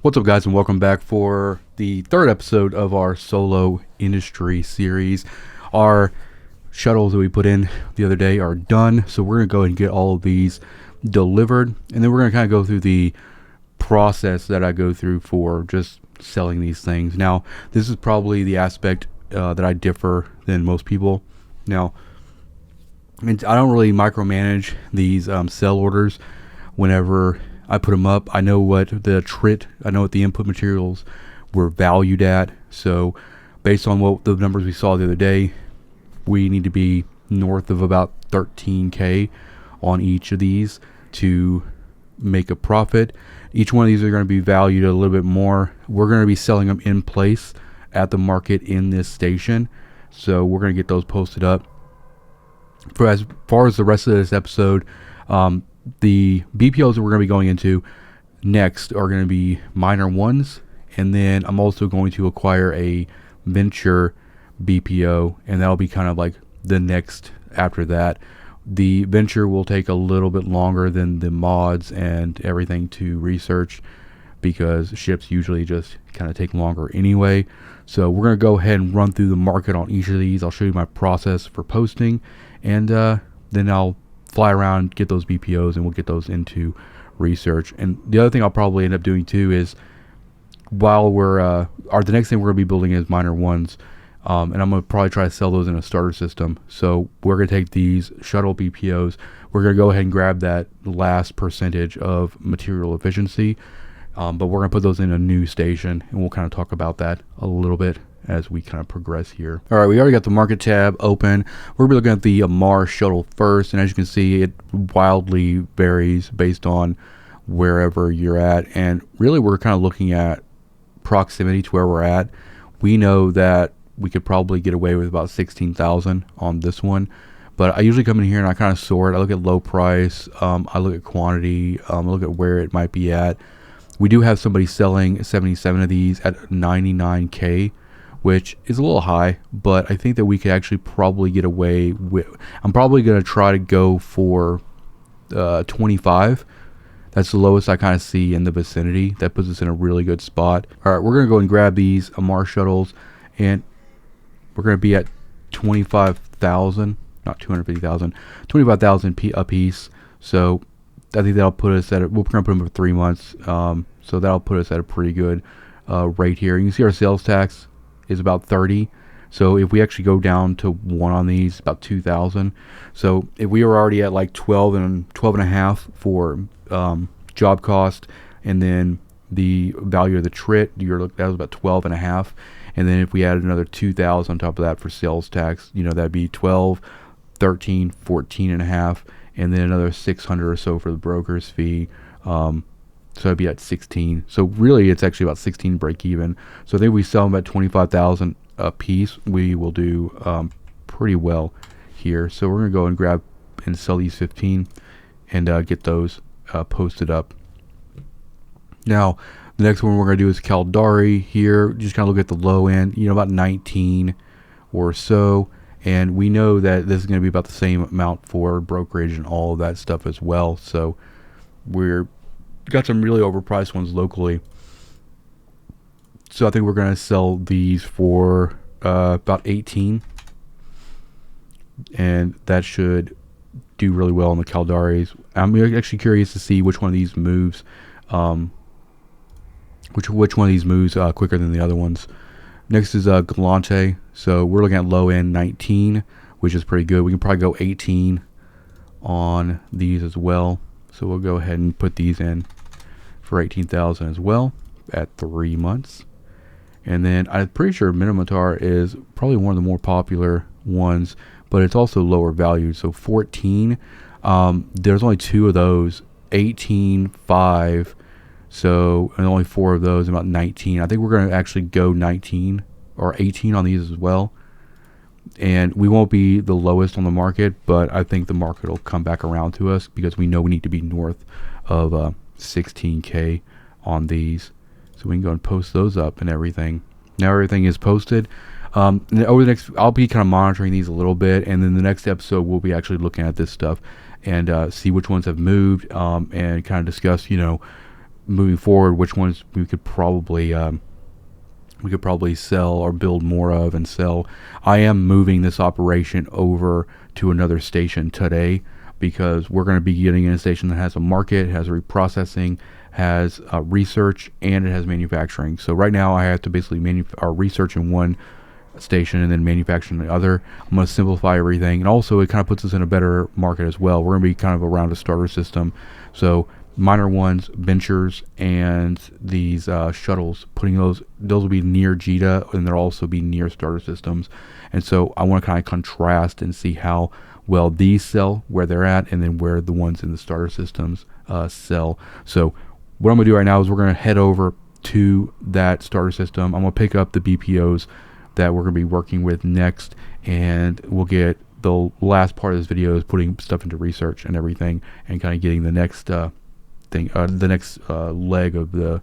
What's up, guys, and welcome back for the third episode of our solo industry series. Our shuttles that we put in the other day are done, so we're going to go and get all of these delivered, and then we're going to kind of go through the process that I go through for just selling these things. Now, this is probably the aspect that I differ than most people. Now, I don't really micromanage these sell orders. Whenever I put them up, I know what the I know what the input materials were valued at. So based on what the numbers we saw the other day, we need to be north of about 13K on each of these to make a profit. Each one of these are going to be valued a little bit more. We're going to be selling them in place at the market in this station. So we're going to get those posted up. For as far as the rest of this episode, the BPOs that we're going to be going into next are going to be minor ones, and then I'm also going to acquire a venture BPO, and that'll be kind of like the next after that. The venture will take a little bit longer than the mods and everything to research, because ships usually just kind of take longer anyway. So we're going to go ahead and run through the market on each of these. I'll show you my process for posting, and then I'll fly around, get those BPOs, and we'll get those into research. And the other thing I'll probably end up doing too is, while the next thing we're going to be building is minor ones, and I'm going to probably try to sell those in a starter system. So we're going to take these shuttle BPOs, we're going to go ahead and grab that last percentage of material efficiency, but we're going to put those in a new station, and we'll kind of talk about that a little bit as we kind of progress here. All right, we already got the market tab open. We're going to be looking at the Mars shuttle first, and as you can see, it wildly varies based on wherever you're at, and really we're kind of looking at proximity to where we're at. We know that we could probably get away with about 16,000 on this one, but I usually come in here and I kind of sort. I look at low price, I look at quantity, I look at where it might be at. We do have somebody selling 77 of these at 99K, which is a little high, but I think that we could actually probably get away with. I'm probably going to try to go for 25. That's the lowest I kind of see in the vicinity. That puts us in a really good spot. All right, we're going to go and grab these Mars shuttles, and we're going to be at 25,000, not 250,000, 25,000 a piece. So I think that'll put us at we're going to put them for 3 months. So that'll put us at a pretty good rate here. You can see our sales tax is about 30. So if we actually go down to one on these, about 2,000. So if we were already at like 12 and a half for job cost, and then the value of the trit, that was about 12 and a half. And then if we added another 2,000 on top of that for sales tax, that'd be 12, 13, 14 and a half, and then another 600 or so for the broker's fee. So I'd be at 16. So really, it's actually about 16 break even. So I think we sell them at 25,000 a piece, we will do pretty well here. So we're gonna go and grab and sell these 15 and get those posted up. Now, the next one we're gonna do is Caldari here. Just kind of look at the low end, about 19 or so. And we know that this is going to be about the same amount for brokerage and all of that stuff as well. So we're got some really overpriced ones locally. So I think we're going to sell these for about 18. And that should do really well on the Caldaris. I'm actually curious to see which one of these moves, which one of these moves quicker than the other ones. Next is Galante. So we're looking at low end 19, which is pretty good. We can probably go 18 on these as well. So we'll go ahead and put these in for 18,000 as well at 3 months. And then I'm pretty sure Minotaur is probably one of the more popular ones, but it's also lower valued. So 14, there's only 2 of those, 18, 5. So, and only 4 of those, about 19. I think we're going to actually go 19 or 18 on these as well. And we won't be the lowest on the market, but I think the market will come back around to us, because we know we need to be north of 16K on these. So we can go and post those up and everything. Now everything is posted. And over the next, I'll be kind of monitoring these a little bit, and then the next episode we'll be actually looking at this stuff and see which ones have moved, and kind of discuss, moving forward, which ones we could probably sell or build more of and sell. I am moving this operation over to another station today because we're going to be getting in a station that has a market, has reprocessing, has research, and it has manufacturing. So right now I have to basically research in one station and then manufacture in the other. I'm going to simplify everything, and also it kind of puts us in a better market as well. We're going to be kind of around a starter system. So minor ones, ventures, and these shuttles, putting those will be near JITA, and they'll also be near starter systems. And so I want to kind of contrast and see how well these sell, where they're at, and then where the ones in the starter systems sell. So what I'm going to do right now is we're going to head over to that starter system. I'm going to pick up the BPOs that we're going to be working with next, and we'll get the last part of this video is putting stuff into research and everything, and kind of getting the next leg of the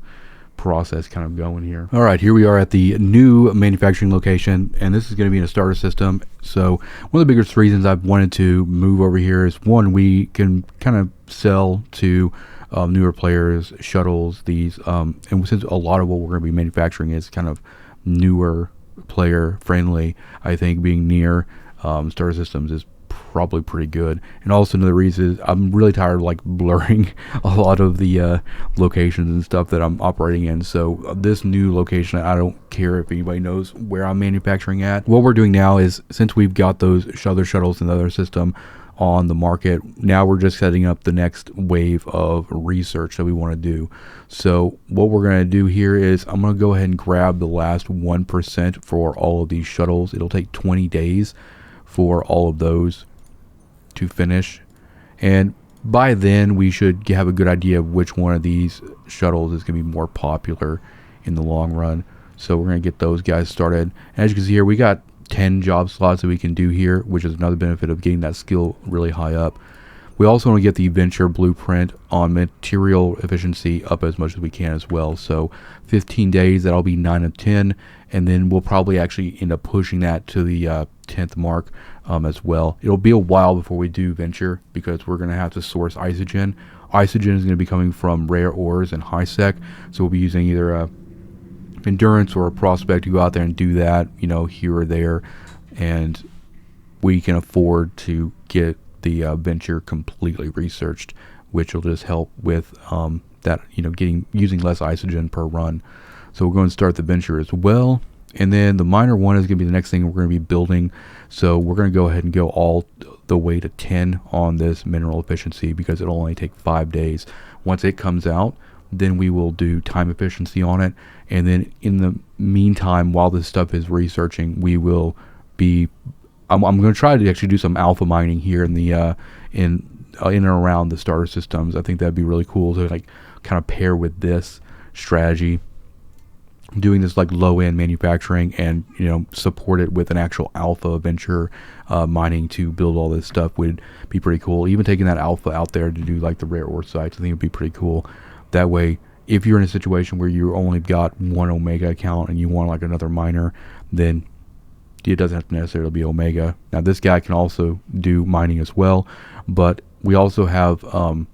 process kind of going here. All right, here we are at the new manufacturing location, and this is going to be in a starter system. So one of the biggest reasons I've wanted to move over here is, one, we can kind of sell to newer players, shuttles, these, and since a lot of what we're going to be manufacturing is kind of newer player friendly, I think being near starter systems is probably pretty good. And also another reason is I'm really tired of like blurring a lot of the locations and stuff that I'm operating in. So this new location, I don't care if anybody knows where I'm manufacturing at. What we're doing now is, since we've got those other shuttles in the other system on the market, now we're just setting up the next wave of research that we want to do. So what we're going to do here is I'm going to go ahead and grab the last 1% for all of these shuttles. It'll take 20 days for all of those to finish, and by then we should have a good idea of which one of these shuttles is going to be more popular in the long run. So we're going to get those guys started. And as you can see here, we got 10 job slots that we can do here, which is another benefit of getting that skill really high up. We also want to get the venture blueprint on material efficiency up as much as we can as well. So 15 days, that'll be 9 of 10, and then we'll probably actually end up pushing that to the 10th mark as well. It'll be a while before we do venture because we're going to have to source isogen. Isogen is going to be coming from rare ores and high sec, so we'll be using either a endurance or a prospect to go out there and do that, here or there, and we can afford to get the venture completely researched, which will just help with that, using less isogen per run. So we're going to start the venture as well, and then the minor one is going to be the next thing we're going to be building. So we're going to go ahead and go all the way to 10 on this mineral efficiency because it'll only take 5 days. Once it comes out, then we will do time efficiency on it, and then in the meantime, while this stuff is researching, we will be I'm going to try to actually do some alpha mining here in the in and around the starter systems. I think that'd be really cool to like kind of pair with this strategy, doing this like low end manufacturing, and support it with an actual alpha venture mining to build all this stuff would be pretty cool. Even taking that alpha out there to do like the rare ore sites, I think would be pretty cool. That way, if you're in a situation where you only got one Omega account and you want like another miner, then it doesn't have to necessarily be Omega. Now this guy can also do mining as well, but we also have a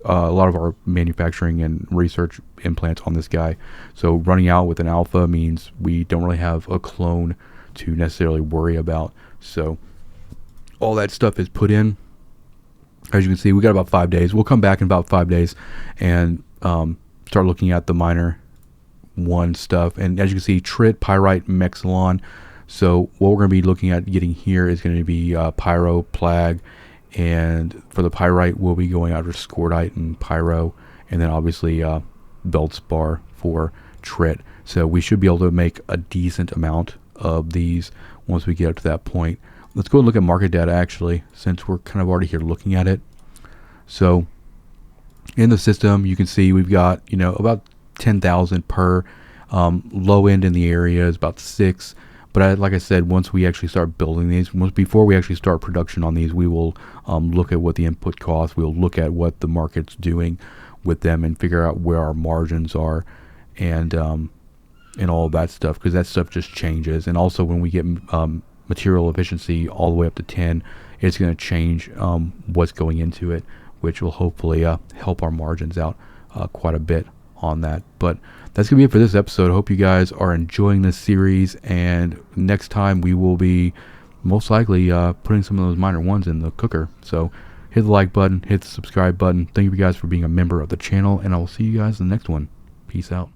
lot of our manufacturing and research implants on this guy. So running out with an alpha means we don't really have a clone to necessarily worry about. So all that stuff is put in. As you can see, we got about 5 days. We'll come back in about 5 days and start looking at the minor one stuff. And as you can see, trit, pyrite, mexilon. So what we're going to be looking at getting here is going to be pyro, plag, and for the pyrite we'll be going after scordite and pyro, and then obviously feldspar for trit. So we should be able to make a decent amount of these once we get up to that point. Let's go and look at market data actually, since we're kind of already here looking at it. So in the system you can see we've got about 10,000 per. Low end in the area is about 6. But like I said, once we actually start building these, before we actually start production on these, we will look at what the input costs. We'll look at what the market's doing with them and figure out where our margins are, and all of that stuff, because that stuff just changes. And also when we get material efficiency all the way up to 10, it's going to change what's going into it, which will hopefully help our margins out quite a bit. on that. But that's going to be it for this episode. I hope you guys are enjoying this series, and next time we will be most likely putting some of those minor ones in the cooker. So hit the like button, hit the subscribe button. Thank you guys for being a member of the channel, and I will see you guys in the next one. Peace out.